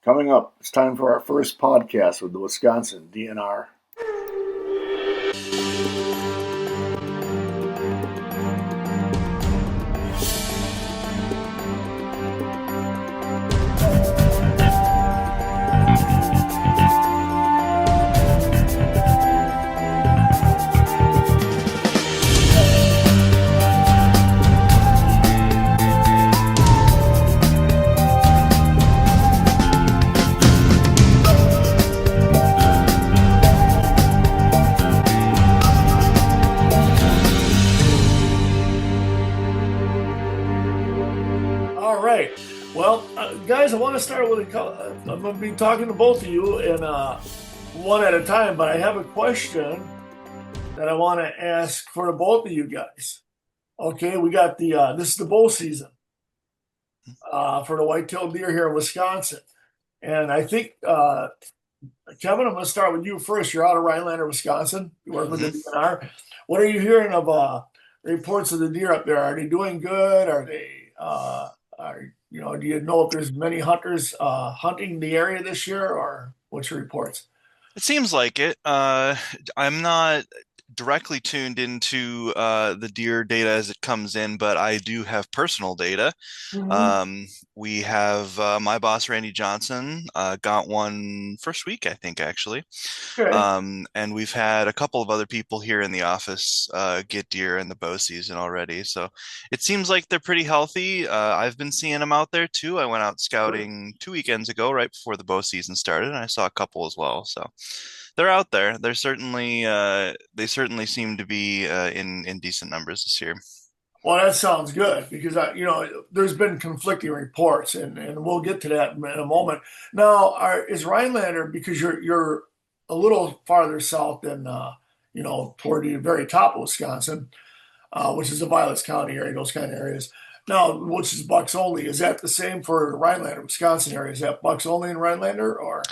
Coming up, it's time for our first podcast with the Wisconsin DNR. All right. Well, guys, I want to start with I'm going to be talking to both of you and one at a time, but I have a question that I want to ask for both of you guys. Okay, we got this is the bow season for the white-tailed deer here in Wisconsin. And I think, Kevin, I'm going to start with you first. You're out of Rhinelander, Wisconsin. You work with the DNR. What are you hearing of reports of the deer up there? Are they doing good? Are they, do you know if there's many hunters hunting the area this year, or what's your reports? It seems like it. I'm not directly tuned into the deer data as it comes in, but I do have personal data. We have my boss, Randy Johnson, got one first week, I think, actually. Okay. And we've had a couple of other people here in the office get deer in the bow season already. So it seems like they're pretty healthy. I've been seeing them out there too. I went out scouting 2 weekends ago, right before the bow season started, and I saw a couple as well. So they're out there. They're certainly they certainly seem to be in decent numbers this year. Well, that sounds good because there's been conflicting reports, and we'll get to that in a moment. Now, is Rhinelander, because you're a little farther south than toward the very top of Wisconsin, which is the Violets County area, those kind of areas. Now, which is bucks only. Is that the same for the Rhinelander, Wisconsin area? Is that bucks only in Rhinelander, or?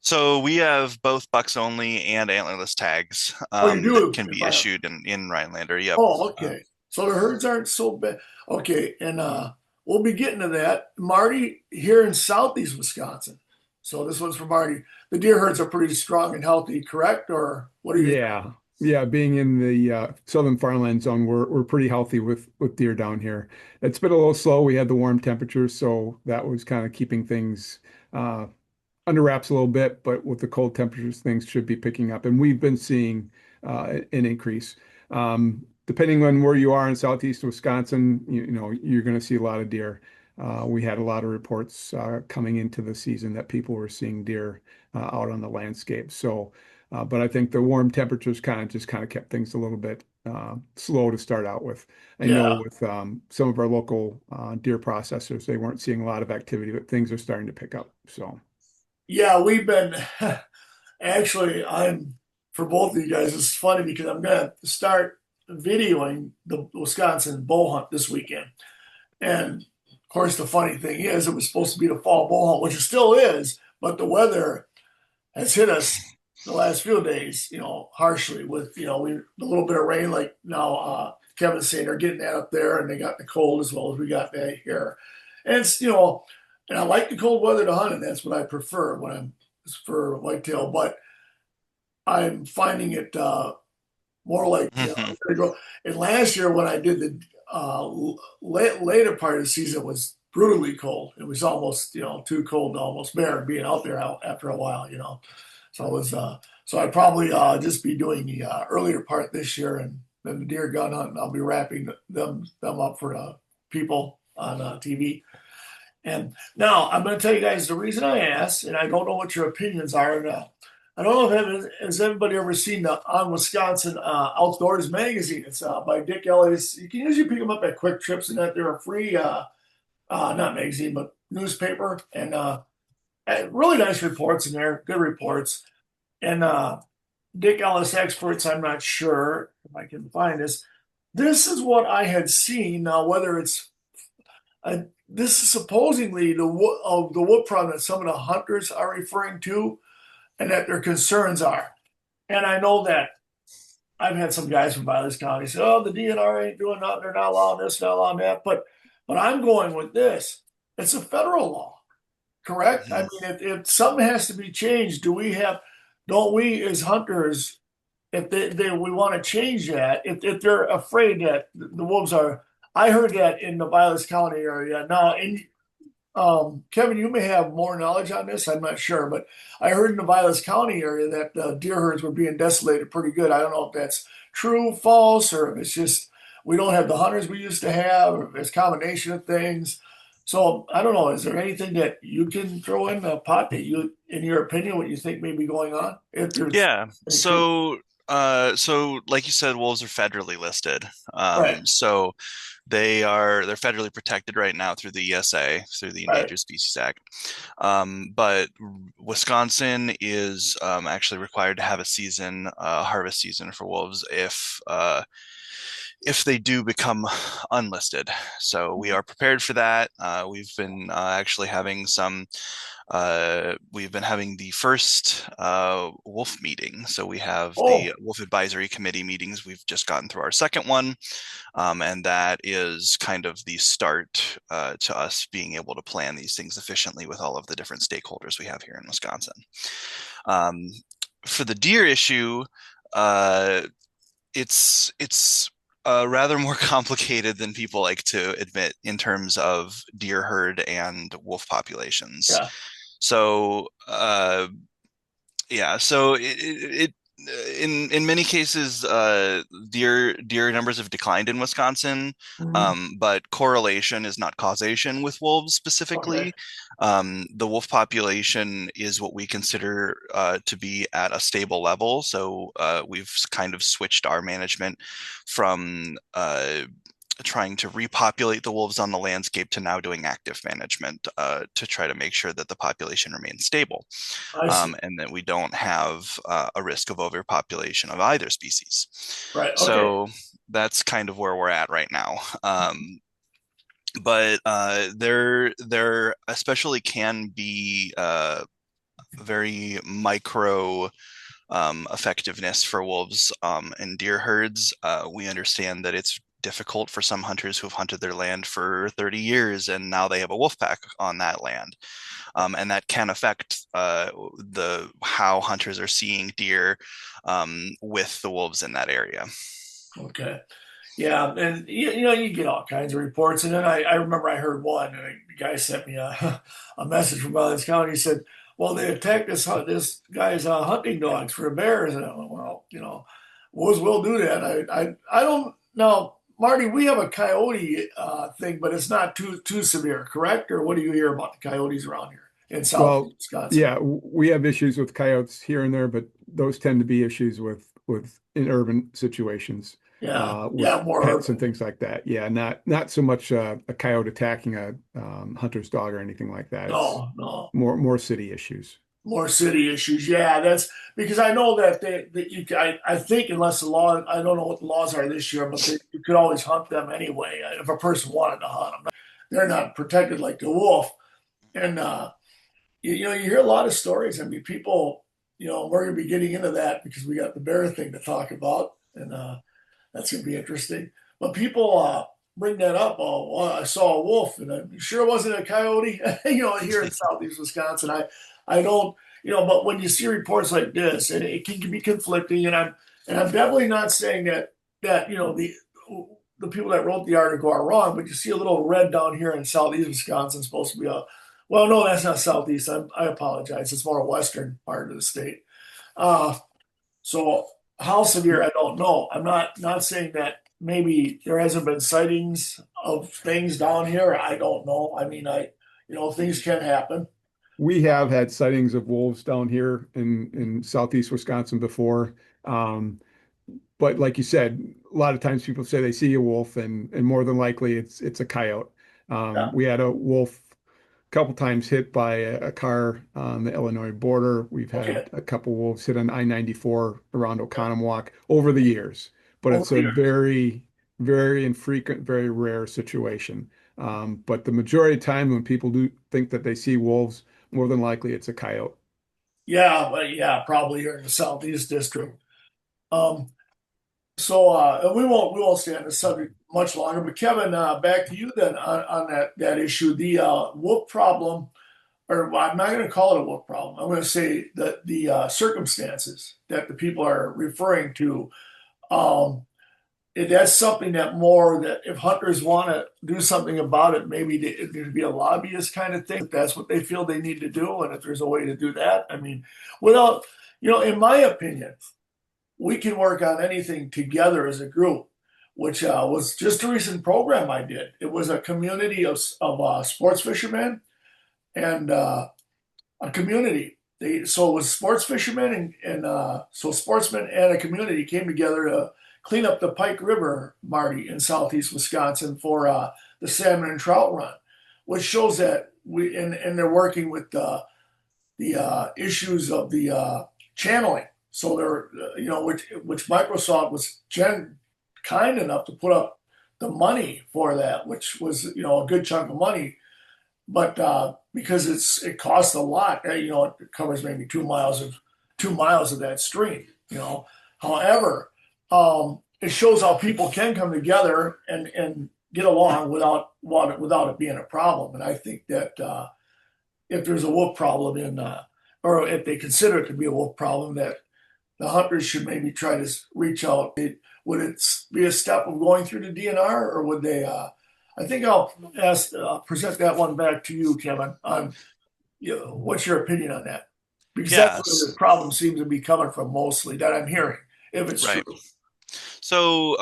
So we have both bucks only and antlerless tags Oh, you that do. can be issued in Rhinelander. Yep. Oh, okay. So the herds aren't so bad. Okay, and we'll be getting to that. Marty, here in southeast Wisconsin. So this one's for Marty. The deer herds are pretty strong and healthy, correct? Or what are you? Yeah, yeah. Being in the southern farmland zone, we're pretty healthy with deer down here. It's been a little slow. We had the warm temperatures, so that was kind of keeping things uh, under wraps a little bit. But with the cold temperatures, things should be picking up, and we've been seeing an increase. Depending on where you are in southeast Wisconsin, you're going to see a lot of deer. We had a lot of reports coming into the season that people were seeing deer out on the landscape. So, but I think the warm temperatures kind of kept things a little bit slow to start out with. I know Yeah. with some of our local deer processors, they weren't seeing a lot of activity, but things are starting to pick up. So, Yeah, we've been actually, I'm for both of you guys, it's funny because I'm gonna start videoing the Wisconsin bow hunt this weekend. And of course, the funny thing is, it was supposed to be the fall bow hunt, which it still is, but the weather has hit us the last few days, harshly with, a little bit of rain, like now Kevin's saying they're getting that up there, and they got the cold as well as we got that here. And and I like the cold weather to hunt, and that's what I prefer when I'm for whitetail, but I'm finding it more like, and last year when I did the later part of the season was brutally cold. It was almost, too cold to almost bear being out there after a while. So it was, so I'd probably just be doing the earlier part this year, and then the deer gun hunt, and I'll be wrapping them up for the people on TV. And now I'm going to tell you guys the reason I asked, and I don't know what your opinions are. And, I don't know if has everybody ever seen the On Wisconsin Outdoors magazine. It's by Dick Ellis. You can usually pick them up at Quick Trips, and that they're a free, not magazine, but newspaper, and really nice reports in there, good reports. And Dick Ellis experts, I'm not sure if I can find this. This is what I had seen. Now, whether it's this is supposedly the wood problem that some of the hunters are referring to, and that their concerns are. And I know that I've had some guys from Biologists County say, "Oh, the DNR ain't doing nothing. They're not allowing this, not allowing that." But I'm going with this. It's a federal law, correct? I Mhm. mean, if something has to be changed, don't we as hunters, if we want to change that, if they're afraid that the wolves are, I heard that in the Violets County area. Now, Kevin, you may have more knowledge on this. I'm not sure, but I heard in the Violets County area that deer herds were being desiccated pretty good. I don't know if that's true, false, or if it's just we don't have the hunters we used to have, or if it's a combination of things. So I don't know. Is there anything that you can throw in the pot that you, in your opinion, what you think may be going on? If there's Yeah. any truth, So like you said, wolves are federally listed. right, So they're federally protected right now through the ESA, through the right. Endangered Species Act. But Wisconsin is actually required to have a season, harvest season for wolves if they do become unlisted. So we are prepared for that. We've been actually having we've been having the first wolf meeting. So we have the Oh, wolf advisory committee meetings. We've just gotten through our second one. And that is kind of the start to us being able to plan these things efficiently with all of the different stakeholders we have here in Wisconsin. Um, for the deer issue, uh, it's rather more complicated than people like to admit in terms of deer herd and wolf populations. yeah. So yeah, so it in many cases, deer numbers have declined in Wisconsin, Mhm. but correlation is not causation with wolves Okay. specifically. The wolf population is what we consider to be at a stable level. So we've kind of switched our management from trying to repopulate the wolves on the landscape to now doing active management to try to make sure that the population remains stable I see. and that we don't have a risk of overpopulation of either species. Right. Okay. So that's kind of where we're at right now. But there especially can be very micro effectiveness for wolves and deer herds. We understand that it's difficult for some hunters who've hunted their land for 30 years and now they have a wolf pack on that land. And that can affect the how hunters are seeing deer with the wolves in that area. Okay. Yeah, and you know you get all kinds of reports, and then I remember I heard one, and the guy sent me a message from Valley County. He said, "Well, they attacked this guy's hunting dogs for bears," and I went, "Well, you know, wolves will do that." I don't now, Marty. We have a coyote thing, but it's not too severe, correct? Or what do you hear about the coyotes around here in southeast Well, Wisconsin? yeah, we have issues with coyotes here and there, but those tend to be issues with in urban situations, Yeah, with yeah, more pets and urban. things like that. Yeah, not so much a coyote attacking a hunter's dog or anything like that. It's No, no. more city issues. More city issues. Yeah, that's because I know that I think unless the law, I don't know what the laws are this year, but you could always hunt them anyway if a person wanted to hunt them. They're not protected like the wolf. And you know, you hear a lot of stories. I mean, people, you know, we're going to be getting into that because we got the bear thing to talk about, and that's going to be interesting. But people bring that up. Oh, well, I saw a wolf, and I'm sure it wasn't a coyote. You know, here in southeast Wisconsin, I don't, you know, but when you see reports like this, and it can be conflicting, and I'm definitely not saying that you know the people that wrote the article are wrong, but you see a little red down here in southeast Wisconsin, supposed to be a, well, no, that's not southeast. I apologize. It's more western part of the state. Uh, so how severe, I don't know. I'm not saying that maybe there hasn't been sightings of things down here. I don't know. I mean, you know, things can happen. We have had sightings of wolves down here in southeast Wisconsin before. Um, but like you said, a lot of times people say they see a wolf and more than likely it's a coyote. Yeah. We had a wolf a couple times hit by a car on the Illinois border. We've Okay. had a couple wolves hit on I-94 around Oconomowoc over the years, but Over it's the a years. very infrequent, very rare situation. But the majority of the time when people do think that they see wolves, more than likely it's a coyote. Yeah, but yeah, probably here in the southeast district. Um, and we won't stay on the subject much longer. But Kevin, back to you then on that issue. The wolf problem. or I'm not going to call it a wolf problem. I'm going to say that the circumstances that the people are referring to, um, that's something that more that if hunters want to do something about it, maybe there'd be a lobbyist kind of thing. If that's what they feel they need to do, and if there's a way to do that, I mean, without, in my opinion, we can work on anything together as a group, which was just a recent program I did. It was a community of sports fishermen and a community. So it was sports fishermen and so sportsmen and a community came together to clean up the Pike River, Marty, in southeast Wisconsin for the salmon and trout run, which shows that and they're working with the issues of the channeling. So they're which Microsoft was kind enough to put up the money for that, which was a good chunk of money, but because it costs a lot, it covers maybe 2 miles of that stream. However, it shows how people can come together and get along without it being a problem. And I think that if there's a wolf problem or if they consider it to be a wolf problem, that the hunters should maybe try to reach out. Would it be a step of going through the DNR, or would they? I think I'll present that one back to you, Kevin. On what's your opinion on that? Because that's where Yes. the problem seems to be coming from mostly that I'm hearing, if it's Right. true. So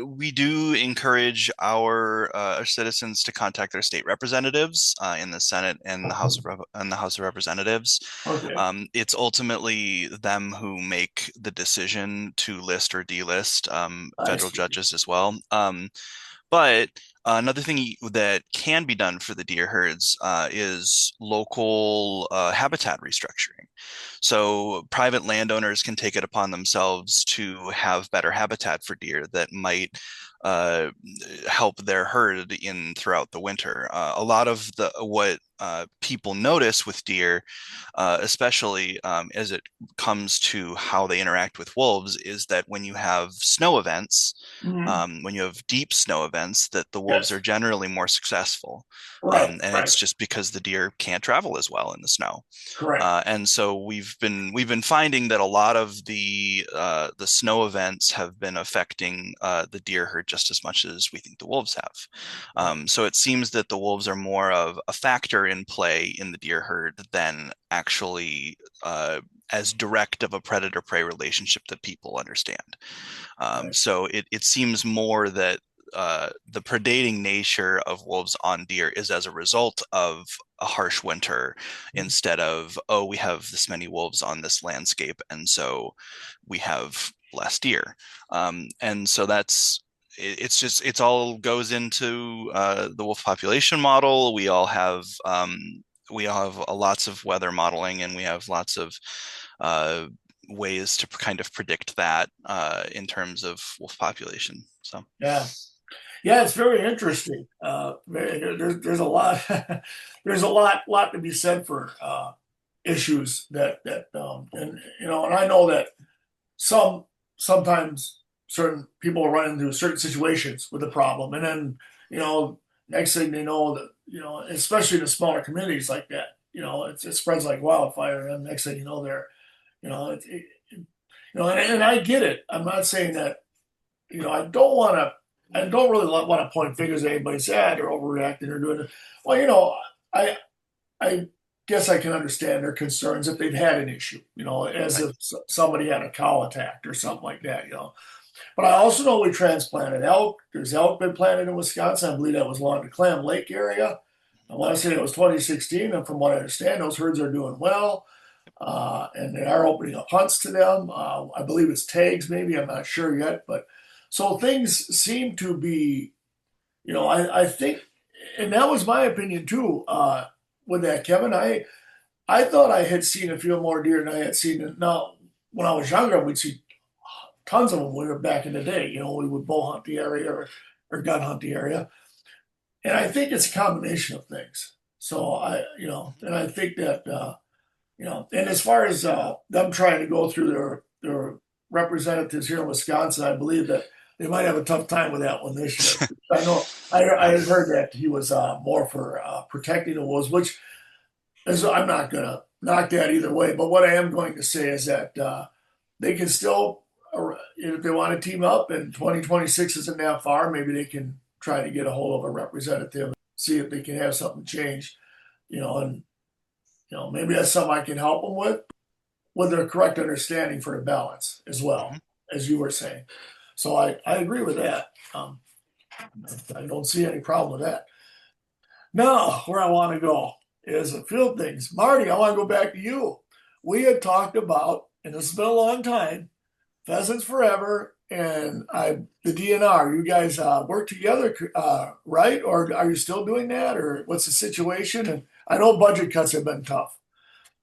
we do encourage our citizens to contact their state representatives in the Senate and the House of Representatives. Okay. It's ultimately them who make the decision to list or delist I federal see. judges as well. But another thing that can be done for the deer herds is local habitat restructuring. So private landowners can take it upon themselves to have better habitat for deer that might uh, help their herd in throughout the winter. A lot of what people notice with deer, especially as it comes to how they interact with wolves, is that when you have snow events, Mhm. when you have deep snow events, that the wolves are Yes. generally more successful. Right. And Right. it's just because the deer can't travel as well in the snow. Correct. And so we've been finding that a lot of the snow events have been affecting the deer herd just as much as we think the wolves have. So it seems that the wolves are more of a factor in play in the deer herd than actually as direct of a predator-prey relationship that people understand. Right. So it seems more that the predating nature of wolves on deer is as a result of a harsh winter instead of, oh, we have this many wolves on this landscape, and so we have less deer. And so it's all goes into the wolf population model. We all have lots of weather modeling, and we have lots of uh, ways to kind of predict that in terms of wolf population. So Yeah. Yeah, it's very interesting. There's a lot there's a lot to be said for issues that and I know that sometimes certain people run into certain situations with a problem, and then you know next thing they know that especially in the smaller communities like that, it spreads like wildfire, and next thing you know they're and I get it. I'm not saying that I don't really want to point fingers at anybody and say, they're overreacting or doing it. Well, I I guess I can understand their concerns if they've had an issue, as right. if somebody had a cow attacked or something like that. But I also know we transplanted elk. There's elk been planted in Wisconsin. I believe that was along the Clam Lake area. I want to say it was 2016, and from what I understand, those herds are doing well, and they are opening up hunts to them. I believe it's tags, maybe. I'm not sure yet, but so things seem to be, I think, and that was my opinion too. With that, Kevin, I thought I had seen a few more deer than I had seen. Now, when I was younger, we'd see tons of them. We were back in the day. We would bow hunt the area or gun hunt the area, and I think it's a combination of things. So and I think that and as far as them trying to go through their representatives here in Wisconsin, I believe that they might have a tough time with that one this year. I know I Yeah. had heard that he was more for protecting the wolves, which So I'm not gonna knock that either way, but what I am going to say is that they can still, if they want to team up and 2026 isn't that far, maybe they can try to get a hold of a representative, see if they can have something changed, and maybe that's something I can help them with their correct understanding for the balance as well, Mhm. as you were saying. So I agree with that. I don't see any problem with that. Now, where I want to go is a field things. Marty, I want to go back to you. We had talked about, and this has been a long time, Pheasants Forever and the DNR. You guys work together, right? Or are you still doing that? Or what's the situation? And I know budget cuts have been tough.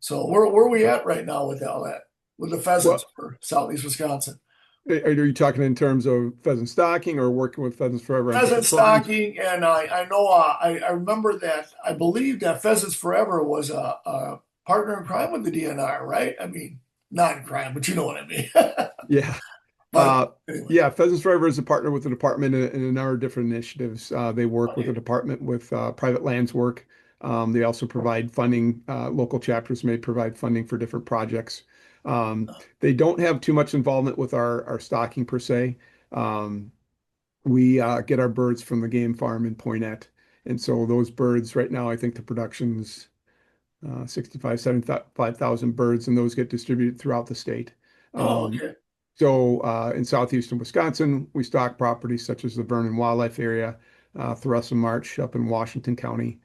So where are we at right now with all that, with the pheasants Well, for Southeast Wisconsin? are you talking in terms of pheasant stocking or working with Pheasants Forever on Pheasant different programs? stocking, and I know I remember that I believe that Pheasants Forever was a partner in crime with the DNR, right? I mean, not in crime, but you know what I mean. Yeah. But Uh, anyway, yeah, Pheasants Forever is a partner with the department in a number of different initiatives. They work with the okay. department with private lands work. They also provide funding. Local chapters may provide funding for different projects. They don't have too much involvement with our stocking per se. Um, we get our birds from the game farm in Poinette. And so those birds right now, I think the production's 65, 75,000 birds, and those get distributed throughout the state. Oh, Um, okay. in southeastern Wisconsin, we stock properties such as the Vernon Wildlife Area, Thrust and March up in Washington County.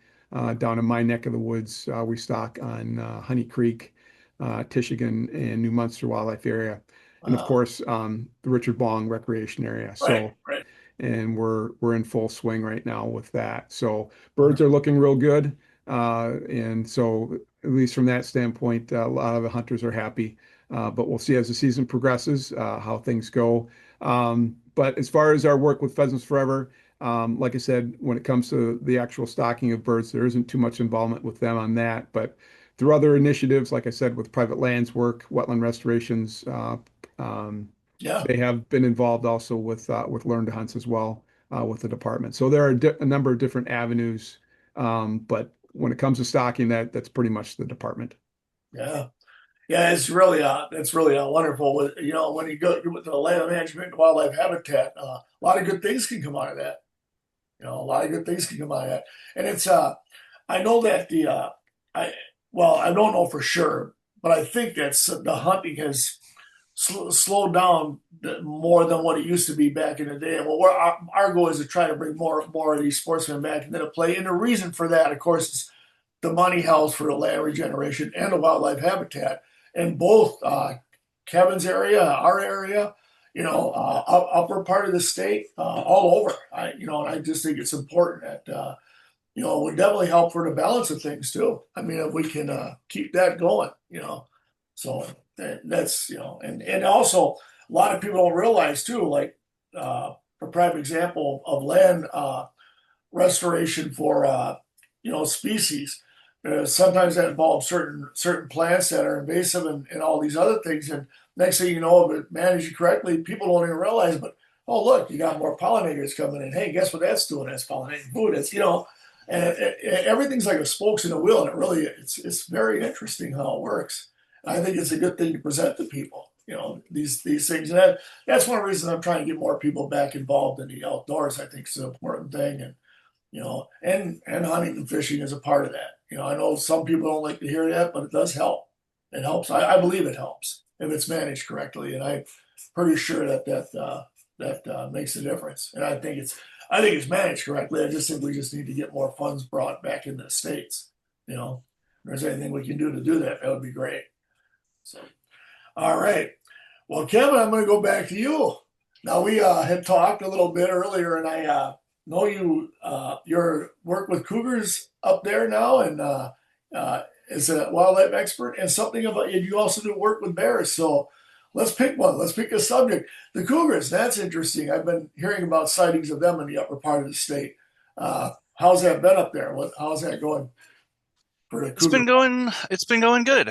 Down in my neck of the woods, we stock on Honey Creek, Tishigan, and New Munster Wildlife Area. And of Wow. course, the Richard Bong Recreation Area. Right, So right. and we're in full swing right now with that. So birds are Wonderful. looking real good, and so at least from that standpoint, a lot of the hunters are happy. But we'll see as the season progresses how things go. But as far as our work with Pheasants Forever, like I said, when it comes to the actual stocking of birds, there isn't too much involvement with them on that. But through other initiatives, like I said, with private lands work, wetland restorations, um, Yeah, they have been involved also with Learn to Hunts as well with the department. So there are a number of different avenues, but when it comes to stocking, that's pretty much the department. yeah. Yeah, it's really wonderful. When you go with the land management and wildlife habitat, a lot of good things can come out of that. A lot of good things can come out of that. And it's I know that I well, I don't know for sure, but I think that's the hunting has slowed down more than what it used to be back in the day. Well, our goal is to try to bring more of these sportsmen back into the play. And the reason for that, of course, is the money house for the land regeneration and the wildlife habitat. And both Kevin's area, our area, upper part of the state, all over. And I just think it's important that it would definitely help for the balance of things too. I mean, if we can keep that going, so that's and also a lot of people don't realize too, like a prime example of land restoration for species. Sometimes that involves certain plants that are invasive and all these other things. And next thing you know, if it managed correctly, people don't even realize. But oh, look, you got more pollinators coming in. Hey, guess what that's doing? That's pollinating food. And everything's like a spokes in a wheel. And it's very interesting how it works. I think it's a good thing to present to people. These things. And that's one of the reasons I'm trying to get more people back involved in the outdoors. I think it's an important thing. And and hunting and fishing is a part of that. I know some people don't like to hear that, but it does help. It helps. I believe it helps if it's managed correctly, and I'm pretty sure that makes a difference. And I think it's managed correctly. I just think we just need to get more funds brought back into the states. If there's anything we can do to do that, that would be great. So, all right. Well, Kevin, I'm going to go back to you. Now we had talked a little bit earlier, and I know your work with cougars up there now, and as a wildlife expert, and something about you also do work with bears. So let's pick one. Let's pick a subject. The cougars. That's interesting. I've been hearing about sightings of them in the upper part of the state. How's that been up there? How's that going for the cougar? It's been going good.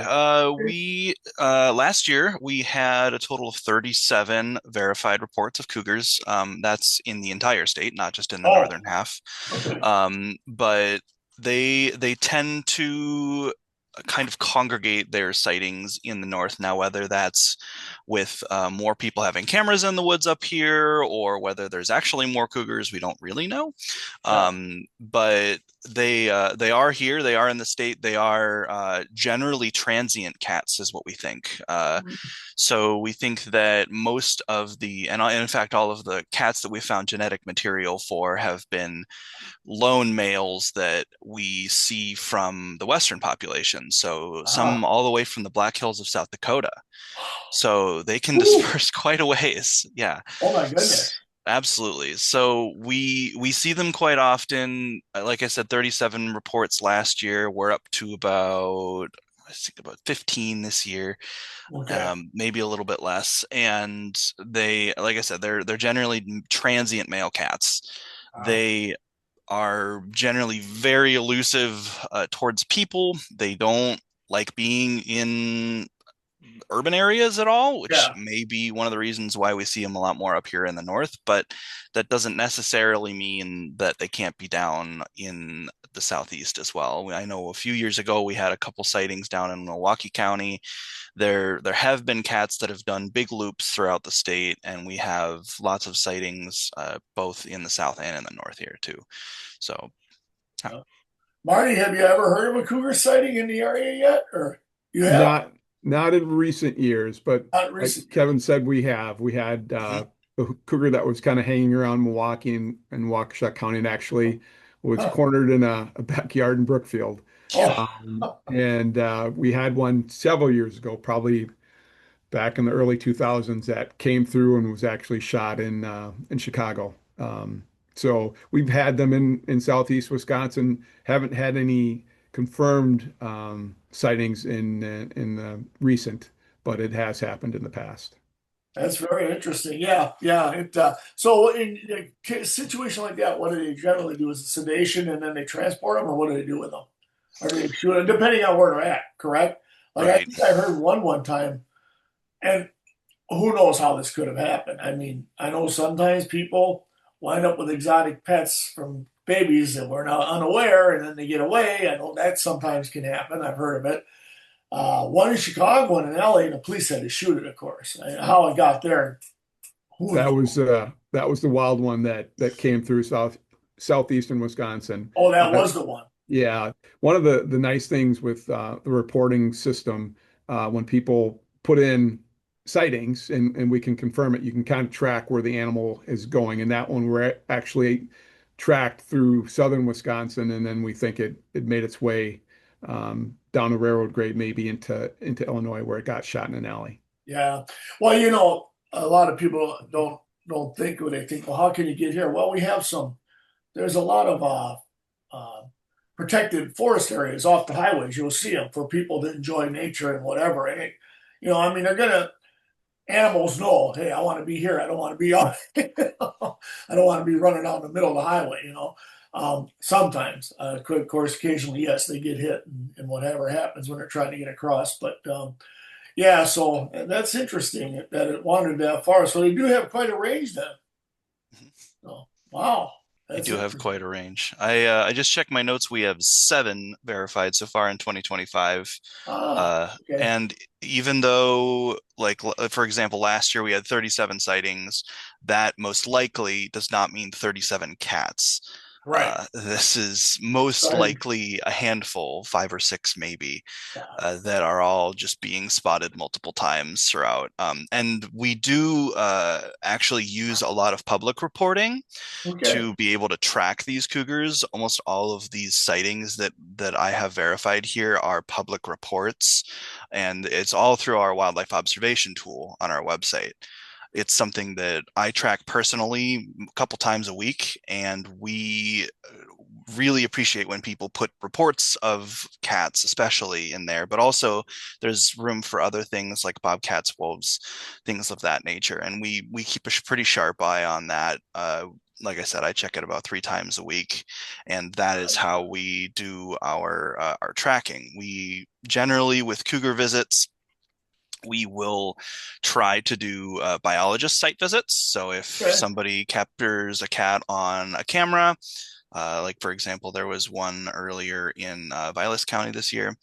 We last year we had a total of 37 verified reports of cougars. That's in the entire state, not just in the Oh, northern half. okay. But they tend to kind of congregate their sightings in the north. Now, whether that's with more people having cameras in the woods up here, or whether there's actually more cougars, we don't really know. Yeah. But they are here. They are in the state. They are generally transient cats, is what we think. So we think that most of the, and in fact, all of the cats that we found genetic material for have been lone males that we see from the Western population. So Ah. some all the way from the Black Hills of South Dakota. So they can Woo. disperse quite a ways. Yeah. Oh my goodness. Absolutely. So we see them quite often. Like I said, 37 reports last year. We're up to about, I think, about 15 this year, Okay. maybe a little bit less. And they, like I said, they're generally transient male cats. Ah. They are generally very elusive towards people. They don't like being in urban areas at all, which Yeah. may be one of the reasons why we see them a lot more up here in the north. But that doesn't necessarily mean that they can't be down in the southeast as well. I know a few years ago we had a couple sightings down in Milwaukee County. There have been cats that have done big loops throughout the state, and we have lots of sightings both in the south and in the north here too. So Yeah. Marty, have you ever heard of a cougar sighting in the area yet? Or you have? Not not in recent years, but Not like recently. Kevin said, we have. We had mhm. a cougar that was kind of hanging around Milwaukee and Waukesha County and actually was Huh. cornered in a backyard in Brookfield. Oh. And we had one several years ago, probably back in the early 2000s, that came through and was actually shot in Chicago. So we've had them in southeast Wisconsin. Haven't had any confirmed sightings in the recent, but it has happened in the past. That's very interesting. Yeah, yeah. So in a situation like that, what do they generally do? Is it sedation and then they transport them, or what do they do with them? Or do they shoot them, depending on where they're at? Correct. Like I Right. think I heard one time, and who knows how this could have happened. I mean, I know sometimes people wind up with exotic pets from babies that were now unaware, and then they get away. I know that sometimes can happen. I've heard of it. One in Chicago, one in LA, and the police had to shoot it, of course. And how it got there, who knows? That was the wild one that came through southeastern Wisconsin. Oh, that Uh, was the one. Yeah, one of the nice things with the reporting system, when people put in sightings and we can confirm it, you can kind of track where the animal is going. And that one we're actually tracked through southern Wisconsin, and then we think it made its way down the railroad grade, maybe into Illinois, where it got shot in an alley. Yeah. Well, a lot of people don't think when they think, well, how can you get here? Well, we have some. There's a lot of protected forest areas off the highways. You'll see them for people that enjoy nature and whatever. And I mean, they're gonna animals know, hey, I want to be here. I don't want to be on. I don't want to be running out in the middle of the highway. Sometimes, of course, occasionally, yes, they get hit and whatever happens when they're trying to get across. But yeah, so that's interesting that it wandered that far. So they do have quite a range then. So, wow, They that's do have interesting. quite a range. I just checked my notes. We have 7 verified so far in 2025. Ah, okay, And even though, like, for example, last year we had 37 sightings, that most likely does not mean 37 cats. right. This is most Right. likely a handful, 5 or 6 maybe, Yeah. that are all just being spotted multiple times throughout. And we do actually use a lot of public reporting Okay. to be able to track these cougars. Almost all of these sightings that I have verified here are public reports, and it's all through our wildlife observation tool on our website. It's something that I track personally a couple times a week, and we really appreciate when people put reports of cats, especially in there, but also there's room for other things like bobcats, wolves, things of that nature. And we keep a pretty sharp eye on that. Like I said, I check it about 3 times a week, and that is how we do our tracking. We generally, with cougar visits, we will try to do biologist site visits. So if Okay. somebody captures a cat on a camera, like for example, there was one earlier in Vilas County this year,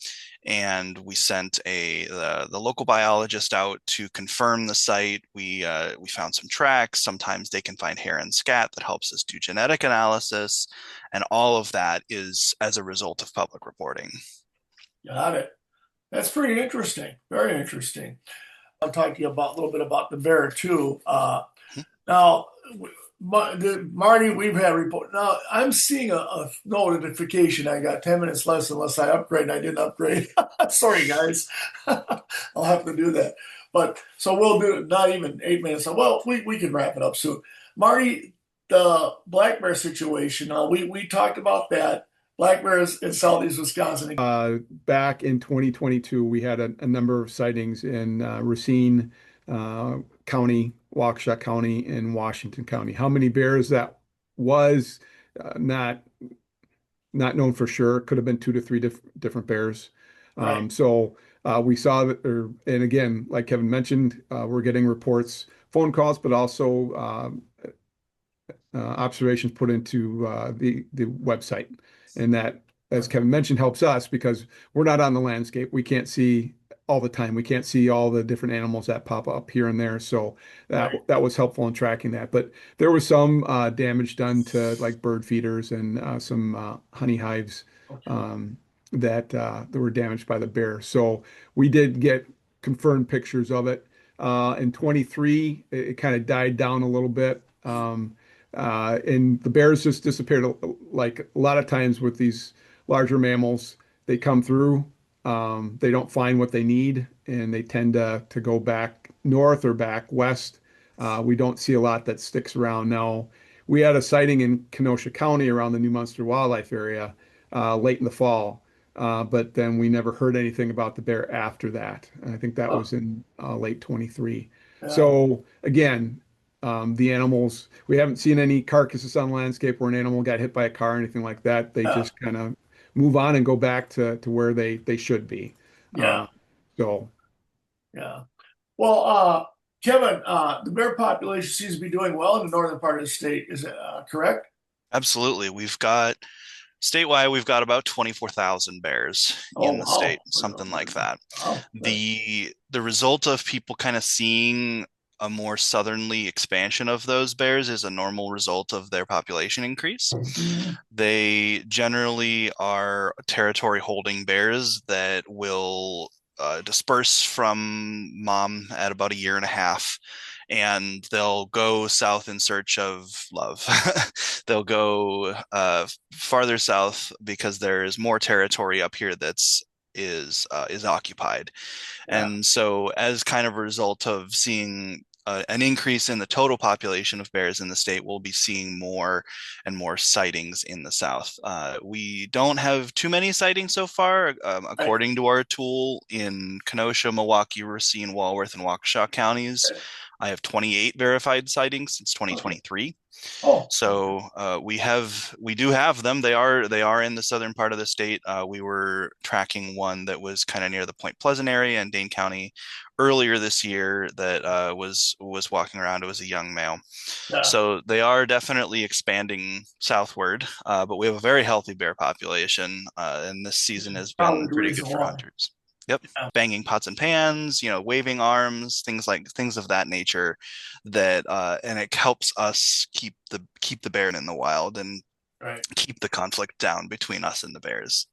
and we sent the local biologist out to confirm the site. We found some tracks. Sometimes they can find hair and scat that helps us do genetic analysis, and all of that is as a result of public reporting. Got it. That's pretty interesting. Very interesting. I'll talk to you about a little bit about the bear too. Now, Marty, we've had report. Now, I'm seeing a notification. I got 10 minutes less unless I upgrade, and I didn't upgrade. Sorry, guys. I'll have to do that. But so we'll do it, not even 8 minutes. Well, we can wrap it up soon. Marty, the black bear situation, we talked about that. Black bears in southeast Wisconsin. Back in 2022, we had a number of sightings in Racine County, Waukesha County, and Washington County. How many bears that was, not known for sure. It could have been two to three different bears. Right. So we saw that, and again, like Kevin mentioned, we're getting reports, phone calls, but also observations put into the website. And that, as Kevin mentioned, helps us because we're not on the landscape. We can't see all the time. We can't see all the different animals that pop up here and there. So Right. that was helpful in tracking that. But there was some damage done to like bird feeders and some honey hives Okay. that were damaged by the bear. So we did get confirmed pictures of it. In 23, it kind of died down a little bit. And the bears just disappeared. Like a lot of times with these larger mammals, they come through, they don't find what they need, and they tend to go back north or back west. We don't see a lot that sticks around. Now, we had a sighting in Kenosha County around the New Munster Wildlife area late in the fall, but then we never heard anything about the bear after that. And I think that Oh, was in late 23. yeah. So again, the animals, we haven't seen any carcasses on landscape where an animal got hit by a car or anything like that. They Yeah. just kind of move on and go back to where they should be. Yeah. Uh, so Yeah. Well, Kevin, the bear population seems to be doing well in the northern part of the state. Is it correct? Absolutely. Statewide, we've got about 24,000 bears Oh, in the state, wow. something like that. Wow. The result of people kind of seeing a more southerly expansion of those bears is a normal result of their population increase. Mhm. They generally are territory holding bears that will disperse from mom at about a year and a half, and they'll go south in search of love. They'll go farther south because there is more territory up here is occupied. Yeah. And so, as kind of a result of seeing an increase in the total population of bears in the state, we'll be seeing more and more sightings in the south. We don't have too many sightings so far. Right. According to our tool in Kenosha, Milwaukee, Racine, Walworth, and Waukesha counties, I have 28 verified sightings since Okay. 2023. Oh, okay. So we do have them. They are in the southern part of the state. We were tracking one that was kind of near the Point Pleasant area in Dane County earlier this year that was walking around. It was a young male. Yeah. So they are definitely expanding southward, but we have a very healthy bear population, and this Which season is has probably been the pretty reason good for why. hunters. Yep, Yeah. banging pots and pans, waving arms, things of that nature. That and it helps us keep the bear in the wild and Right. keep the conflict down between us and the bears.